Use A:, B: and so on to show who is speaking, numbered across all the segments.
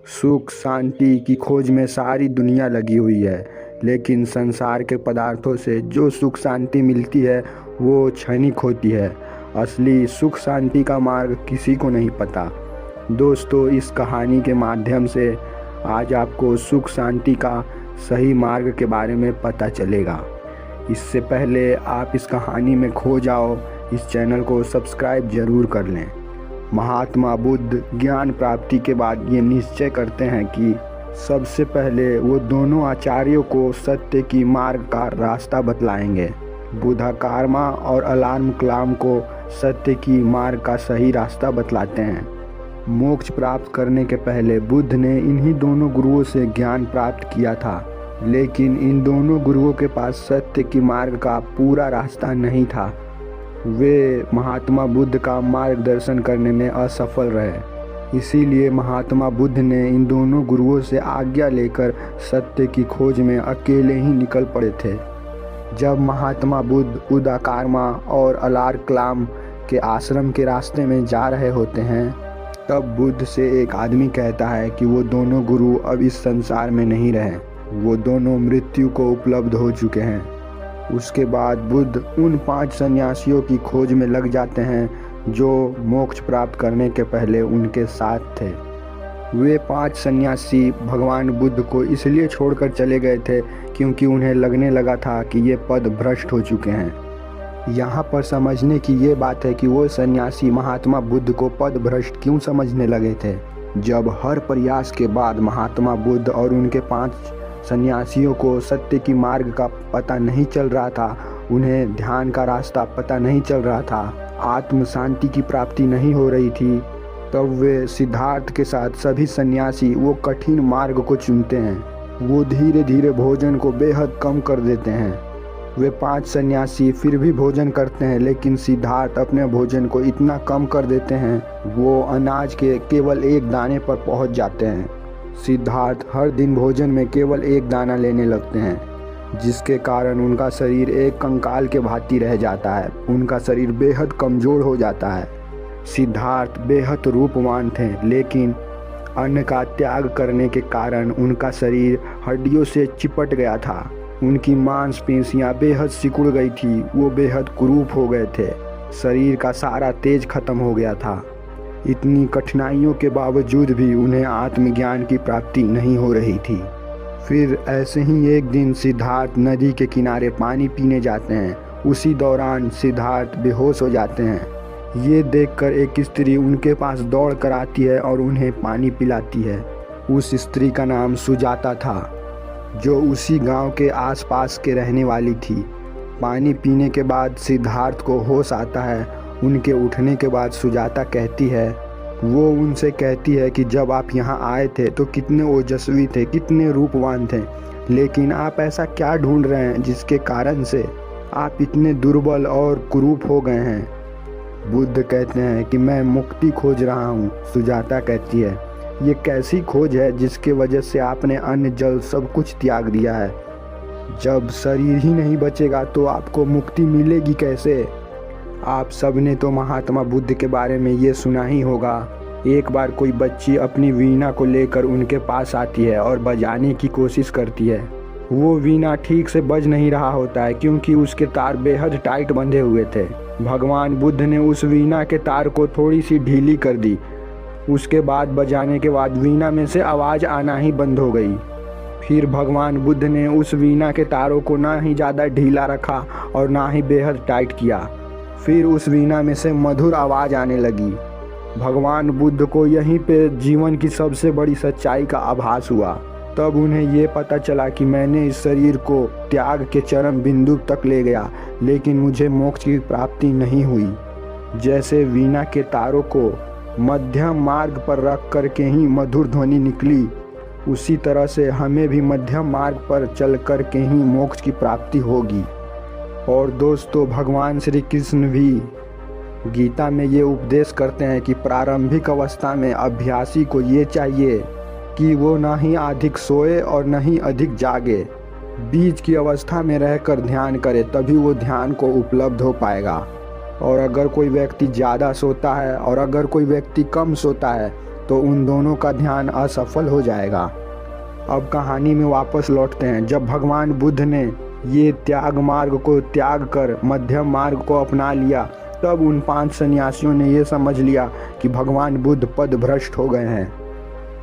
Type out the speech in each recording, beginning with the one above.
A: सुख शांति की खोज में सारी दुनिया लगी हुई है, लेकिन संसार के पदार्थों से जो सुख शांति मिलती है वो क्षणिक होती है। असली सुख शांति का मार्ग किसी को नहीं पता। दोस्तों, इस कहानी के माध्यम से आज आपको सुख शांति का सही मार्ग के बारे में पता चलेगा। इससे पहले आप इस कहानी में खो जाओ, इस चैनल को सब्सक्राइब जरूर कर लें। महात्मा बुद्ध ज्ञान प्राप्ति के बाद ये निश्चय करते हैं कि सबसे पहले वो दोनों आचार्यों को सत्य की मार्ग का रास्ता बतलाएंगे। बुद्धा कार्मा और अलार्म क्लाम को सत्य की मार्ग का सही रास्ता बतलाते हैं। मोक्ष प्राप्त करने के पहले बुद्ध ने इन्हीं दोनों गुरुओं से ज्ञान प्राप्त किया था, लेकिन इन दोनों गुरुओं के पास सत्य की मार्ग का पूरा रास्ता नहीं था। वे महात्मा बुद्ध का मार्गदर्शन करने में असफल रहे। इसीलिए महात्मा बुद्ध ने इन दोनों गुरुओं से आज्ञा लेकर सत्य की खोज में अकेले ही निकल पड़े थे। जब महात्मा बुद्ध उदाकार्मा और अलार क्लाम के आश्रम के रास्ते में जा रहे होते हैं, तब बुद्ध से एक आदमी कहता है कि वो दोनों गुरु अब इस संसार में नहीं रहे, वो दोनों मृत्यु को उपलब्ध हो चुके हैं। उसके बाद बुद्ध उन 5 सन्यासियों की खोज में लग जाते हैं जो मोक्ष प्राप्त करने के पहले उनके साथ थे। वे 5 सन्यासी भगवान बुद्ध को इसलिए छोड़कर चले गए थे क्योंकि उन्हें लगने लगा था कि ये पद भ्रष्ट हो चुके हैं। यहाँ पर समझने की ये बात है कि वो सन्यासी महात्मा बुद्ध को पद भ्रष्ट क्यों समझने लगे थे। जब हर प्रयास के बाद महात्मा बुद्ध और उनके 5 सन्यासियों को सत्य की मार्ग का पता नहीं चल रहा था, उन्हें ध्यान का रास्ता पता नहीं चल रहा था, आत्म शांति की प्राप्ति नहीं हो रही थी, तब वे सिद्धार्थ के साथ सभी सन्यासी वो कठिन मार्ग को चुनते हैं। वो धीरे धीरे भोजन को बेहद कम कर देते हैं। वे 5 सन्यासी फिर भी भोजन करते हैं, लेकिन सिद्धार्थ अपने भोजन को इतना कम कर देते हैं वो अनाज के केवल 1 दाने पर पहुंच जाते हैं। सिद्धार्थ हर दिन भोजन में केवल 1 दाना लेने लगते हैं, जिसके कारण उनका शरीर एक कंकाल के भांति रह जाता है। उनका शरीर बेहद कमज़ोर हो जाता है। सिद्धार्थ बेहद रूपवान थे, लेकिन अन्न का त्याग करने के कारण उनका शरीर हड्डियों से चिपट गया था। उनकी मांसपेशियां बेहद सिकुड़ गई थी, वो बेहद कुरूप हो गए थे, शरीर का सारा तेज खत्म हो गया था। इतनी कठिनाइयों के बावजूद भी उन्हें आत्मज्ञान की प्राप्ति नहीं हो रही थी। फिर ऐसे ही एक दिन सिद्धार्थ नदी के किनारे पानी पीने जाते हैं। उसी दौरान सिद्धार्थ बेहोश हो जाते हैं। ये देखकर एक स्त्री उनके पास दौड़ कर आती है और उन्हें पानी पिलाती है। उस स्त्री का नाम सुजाता था, जो उसी गांव के आसपास के रहने वाली थी। पानी पीने के बाद सिद्धार्थ को होश आता है। उनके उठने के बाद सुजाता कहती है, वो उनसे कहती है कि जब आप यहाँ आए थे तो कितने ओजस्वी थे, कितने रूपवान थे, लेकिन आप ऐसा क्या ढूंढ रहे हैं जिसके कारण से आप इतने दुर्बल और कुरूप हो गए हैं। बुद्ध कहते हैं कि मैं मुक्ति खोज रहा हूँ। सुजाता कहती है, ये कैसी खोज है जिसके वजह से आपने अन्न जल सब कुछ त्याग दिया है। जब शरीर ही नहीं बचेगा तो आपको मुक्ति मिलेगी कैसे। आप सबने तो महात्मा बुद्ध के बारे में ये सुना ही होगा। एक बार कोई बच्ची अपनी वीणा को लेकर उनके पास आती है और बजाने की कोशिश करती है। वो वीणा ठीक से बज नहीं रहा होता है क्योंकि उसके तार बेहद टाइट बंधे हुए थे। भगवान बुद्ध ने उस वीणा के तार को थोड़ी सी ढीली कर दी। उसके बाद बजाने के बाद वीणा में से आवाज़ आना ही बंद हो गई। फिर भगवान बुद्ध ने उस वीणा के तारों को ना ही ज़्यादा ढीला रखा और ना ही बेहद टाइट किया। फिर उस वीणा में से मधुर आवाज़ आने लगी। भगवान बुद्ध को यहीं पे जीवन की सबसे बड़ी सच्चाई का आभास हुआ। तब उन्हें ये पता चला कि मैंने इस शरीर को त्याग के चरम बिंदु तक ले गया, लेकिन मुझे मोक्ष की प्राप्ति नहीं हुई। जैसे वीणा के तारों को मध्यम मार्ग पर रख कर के ही मधुर ध्वनि निकली, उसी तरह से हमें भी मध्यम मार्ग पर चल कर के ही मोक्ष की प्राप्ति होगी। और दोस्तों, भगवान श्री कृष्ण भी गीता में ये उपदेश करते हैं कि प्रारंभिक अवस्था में अभ्यासी को ये चाहिए कि वो ना ही अधिक सोए और न ही अधिक जागे, बीच की अवस्था में रहकर ध्यान करे, तभी वो ध्यान को उपलब्ध हो पाएगा। और अगर कोई व्यक्ति ज़्यादा सोता है और अगर कोई व्यक्ति कम सोता है तो उन दोनों का ध्यान असफल हो जाएगा। अब कहानी में वापस लौटते हैं। जब भगवान बुद्ध ने ये त्याग मार्ग को त्याग कर मध्यम मार्ग को अपना लिया, तब उन 5 सन्यासियों ने ये समझ लिया कि भगवान बुद्ध पद भ्रष्ट हो गए हैं।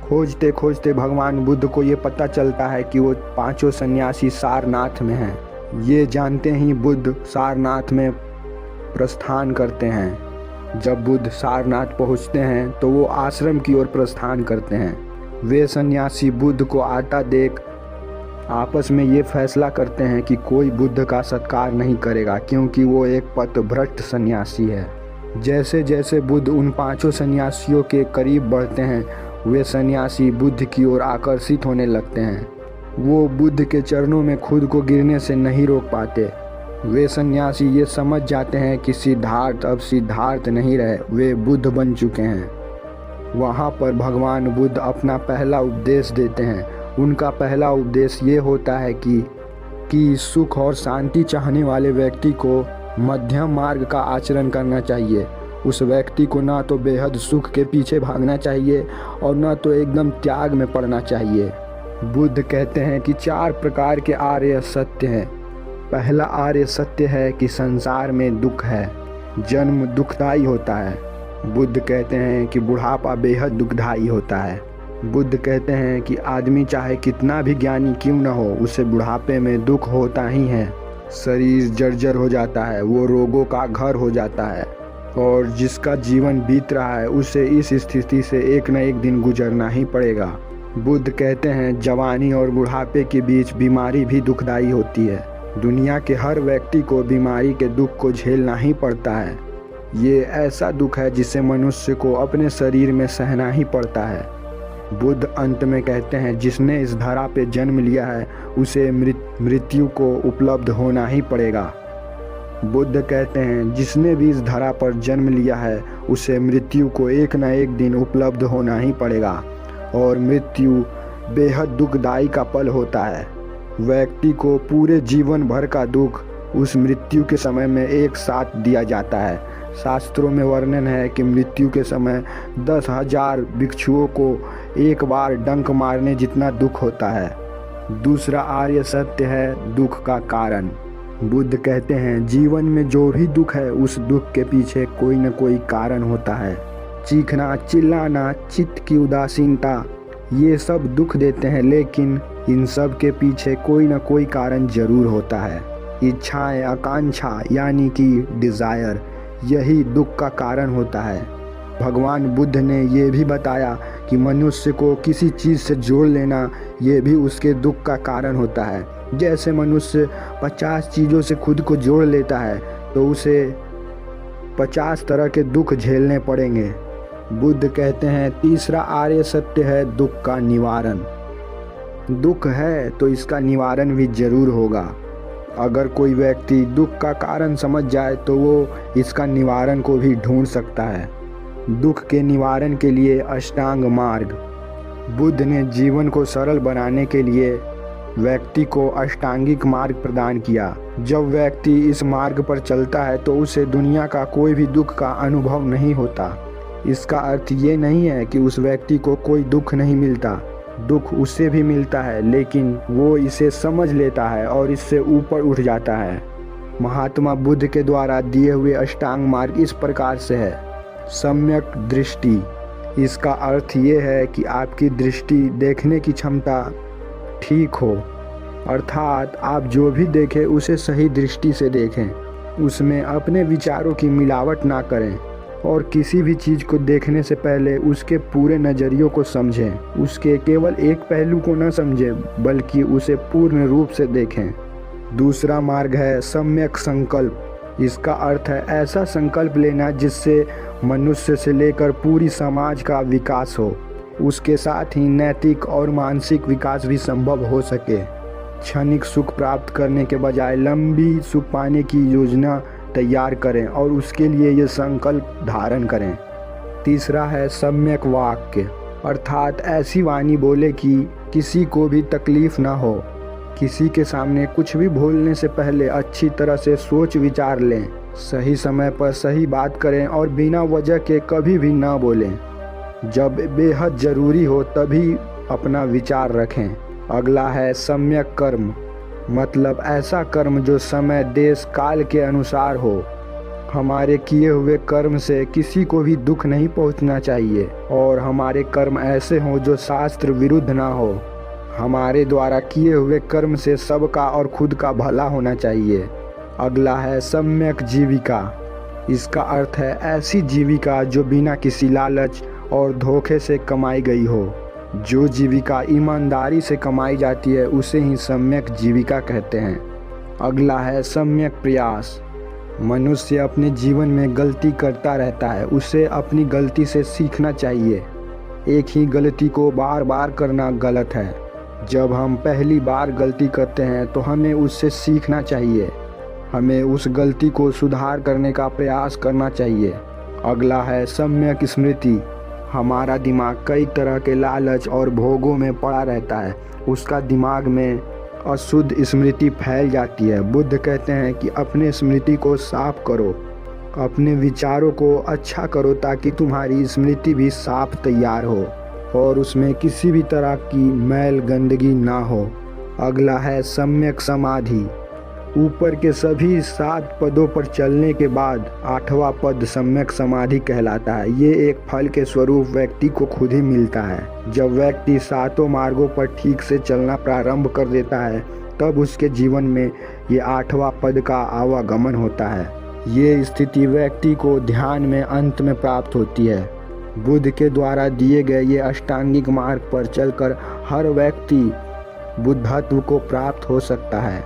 A: खोजते खोजते भगवान बुद्ध को ये पता चलता है कि वो 5 सन्यासी सारनाथ में हैं। ये जानते ही बुद्ध सारनाथ में प्रस्थान करते हैं। जब बुद्ध सारनाथ पहुंचते हैं तो वो आश्रम की ओर प्रस्थान करते हैं। वे सन्यासी बुद्ध को आता देख आपस में ये फैसला करते हैं कि कोई बुद्ध का सत्कार नहीं करेगा, क्योंकि वो एक पथभ्रष्ट सन्यासी है। जैसे जैसे बुद्ध उन 5 सन्यासियों के करीब बढ़ते हैं, वे सन्यासी बुद्ध की ओर आकर्षित होने लगते हैं। वो बुद्ध के चरणों में खुद को गिरने से नहीं रोक पाते। वे सन्यासी ये समझ जाते हैं कि सिद्धार्थ अब सिद्धार्थ नहीं रहे, वे बुद्ध बन चुके हैं। वहाँ पर भगवान बुद्ध अपना पहला उपदेश देते हैं। उनका पहला उपदेश ये होता है कि सुख और शांति चाहने वाले व्यक्ति को मध्यम मार्ग का आचरण करना चाहिए। उस व्यक्ति को ना तो बेहद सुख के पीछे भागना चाहिए और ना तो एकदम त्याग में पड़ना चाहिए। बुद्ध कहते हैं कि 4 प्रकार के आर्य सत्य हैं। पहला आर्य सत्य है कि संसार में दुख है, जन्म दुखदायी होता है। बुद्ध कहते हैं कि बुढ़ापा बेहद दुखदायी होता है। बुद्ध कहते हैं कि आदमी चाहे कितना भी ज्ञानी क्यों न हो, उसे बुढ़ापे में दुख होता ही है। शरीर जर्जर हो जाता है, वो रोगों का घर हो जाता है, और जिसका जीवन बीत रहा है उसे इस स्थिति से एक न एक दिन गुजरना ही पड़ेगा। बुद्ध कहते हैं जवानी और बुढ़ापे के बीच बीमारी भी दुखदायी होती है। दुनिया के हर व्यक्ति को बीमारी के दुख को झेलना ही पड़ता है। ये ऐसा दुख है जिसे मनुष्य को अपने शरीर में सहना ही पड़ता है। बुद्ध अंत में कहते हैं जिसने इस धरा पे जन्म लिया है उसे मृत्यु को उपलब्ध होना ही पड़ेगा। बुद्ध कहते हैं जिसने भी इस धरा पर जन्म लिया है उसे मृत्यु को एक न एक दिन उपलब्ध होना ही पड़ेगा, और मृत्यु बेहद दुखदायी का पल होता है। व्यक्ति को पूरे जीवन भर का दुख उस मृत्यु के समय में एक साथ दिया जाता है। शास्त्रों में वर्णन है कि मृत्यु के समय 10,000 भिक्षुओं को एक बार डंक मारने जितना दुख होता है। दूसरा आर्य सत्य है दुख का कारण। बुद्ध कहते हैं जीवन में जो भी दुख है उस दुख के पीछे कोई न कोई कारण होता है। चीखना, चिल्लाना, चित्त की उदासीनता, ये सब दुख देते हैं, लेकिन इन सब के पीछे कोई न कोई कारण जरूर होता है। इच्छाएं, आकांक्षा यानी कि डिज़ायर, यही दुख का कारण होता है। भगवान बुद्ध ने ये भी बताया कि मनुष्य को किसी चीज़ से जोड़ लेना ये भी उसके दुख का कारण होता है। जैसे मनुष्य 50 चीज़ों से खुद को जोड़ लेता है तो उसे 50 तरह के दुख झेलने पड़ेंगे। बुद्ध कहते हैं तीसरा आर्य सत्य है दुख का निवारण। दुख है तो इसका निवारण भी जरूर होगा। अगर कोई व्यक्ति दुख का कारण समझ जाए तो वो इसका निवारण को भी ढूंढ सकता है। दुख के निवारण के लिए अष्टांग मार्ग। बुद्ध ने जीवन को सरल बनाने के लिए व्यक्ति को अष्टांगिक मार्ग प्रदान किया। जब व्यक्ति इस मार्ग पर चलता है तो उसे दुनिया का कोई भी दुख का अनुभव नहीं होता। इसका अर्थ ये नहीं है कि उस व्यक्ति को कोई दुख नहीं मिलता। दुख उससे भी मिलता है, लेकिन वो इसे समझ लेता है और इससे ऊपर उठ जाता है। महात्मा बुद्ध के द्वारा दिए हुए अष्टांग मार्ग इस प्रकार से है। सम्यक दृष्टि, इसका अर्थ ये है कि आपकी दृष्टि देखने की क्षमता ठीक हो, अर्थात आप जो भी देखें उसे सही दृष्टि से देखें, उसमें अपने विचारों की मिलावट ना करें और किसी भी चीज़ को देखने से पहले उसके पूरे नज़रियों को समझें। उसके केवल एक पहलू को न समझें बल्कि उसे पूर्ण रूप से देखें। दूसरा मार्ग है सम्यक संकल्प। इसका अर्थ है ऐसा संकल्प लेना जिससे मनुष्य से लेकर पूरी समाज का विकास हो, उसके साथ ही नैतिक और मानसिक विकास भी संभव हो सके। क्षणिक सुख प्राप्त करने के बजाय लंबी सुख पाने की योजना तैयार करें और उसके लिए ये संकल्प धारण करें। तीसरा है सम्यक वाक्य, अर्थात ऐसी वाणी बोले कि किसी को भी तकलीफ ना हो। किसी के सामने कुछ भी बोलने से पहले अच्छी तरह से सोच विचार लें, सही समय पर सही बात करें और बिना वजह के कभी भी ना बोलें। जब बेहद ज़रूरी हो तभी अपना विचार रखें। अगला है सम्यक कर्म, मतलब ऐसा कर्म जो समय देश काल के अनुसार हो। हमारे किए हुए कर्म से किसी को भी दुख नहीं पहुंचना चाहिए और हमारे कर्म ऐसे हों जो शास्त्र विरुद्ध ना हो। हमारे द्वारा किए हुए कर्म से सबका और खुद का भला होना चाहिए। अगला है सम्यक जीविका। इसका अर्थ है ऐसी जीविका जो बिना किसी लालच और धोखे से कमाई गई हो। जो जीविका ईमानदारी से कमाई जाती है उसे ही सम्यक जीविका कहते हैं। अगला है सम्यक प्रयास। मनुष्य अपने जीवन में गलती करता रहता है, उसे अपनी गलती से सीखना चाहिए। एक ही गलती को बार बार करना गलत है। जब हम पहली बार गलती करते हैं तो हमें उससे सीखना चाहिए। हमें उस गलती को सुधार करने का प्रयास करना चाहिए। अगला है सम्यक स्मृति। हमारा दिमाग कई तरह के लालच और भोगों में पड़ा रहता है, उसका दिमाग में अशुद्ध स्मृति फैल जाती है। बुद्ध कहते हैं कि अपने स्मृति को साफ करो, अपने विचारों को अच्छा करो ताकि तुम्हारी स्मृति भी साफ तैयार हो और उसमें किसी भी तरह की मैल गंदगी ना हो। अगला है सम्यक समाधि। ऊपर के सभी 7 पदों पर चलने के बाद 8वां पद सम्यक समाधि कहलाता है। ये एक फल के स्वरूप व्यक्ति को खुद ही मिलता है। जब व्यक्ति 7 मार्गों पर ठीक से चलना प्रारंभ कर देता है तब उसके जीवन में ये 8वां पद का आवागमन होता है। ये स्थिति व्यक्ति को ध्यान में अंत में प्राप्त होती है। बुद्ध के द्वारा दिए गए ये अष्टांगिक मार्ग पर चलकर हर व्यक्ति बुद्धत्व को प्राप्त हो सकता है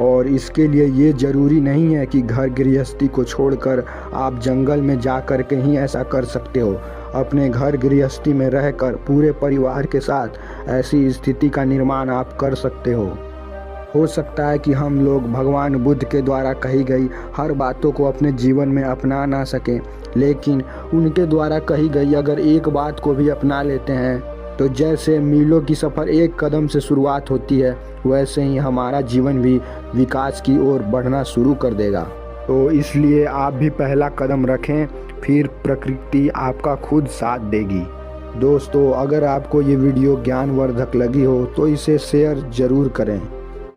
A: और इसके लिए ये ज़रूरी नहीं है कि घर गृहस्थी को छोड़कर आप जंगल में जाकर कहीं ऐसा कर सकते हो। अपने घर गृहस्थी में रहकर पूरे परिवार के साथ ऐसी स्थिति का निर्माण आप कर सकते हो सकता है कि हम लोग भगवान बुद्ध के द्वारा कही गई हर बातों को अपने जीवन में अपना ना सकें, लेकिन उनके द्वारा कही गई अगर एक बात को भी अपना लेते हैं तो जैसे मीलों की सफ़र एक कदम से शुरुआत होती है वैसे ही हमारा जीवन भी विकास की ओर बढ़ना शुरू कर देगा। तो इसलिए आप भी पहला कदम रखें, फिर प्रकृति आपका खुद साथ देगी। दोस्तों, अगर आपको ये वीडियो ज्ञानवर्धक लगी हो तो इसे शेयर ज़रूर करें।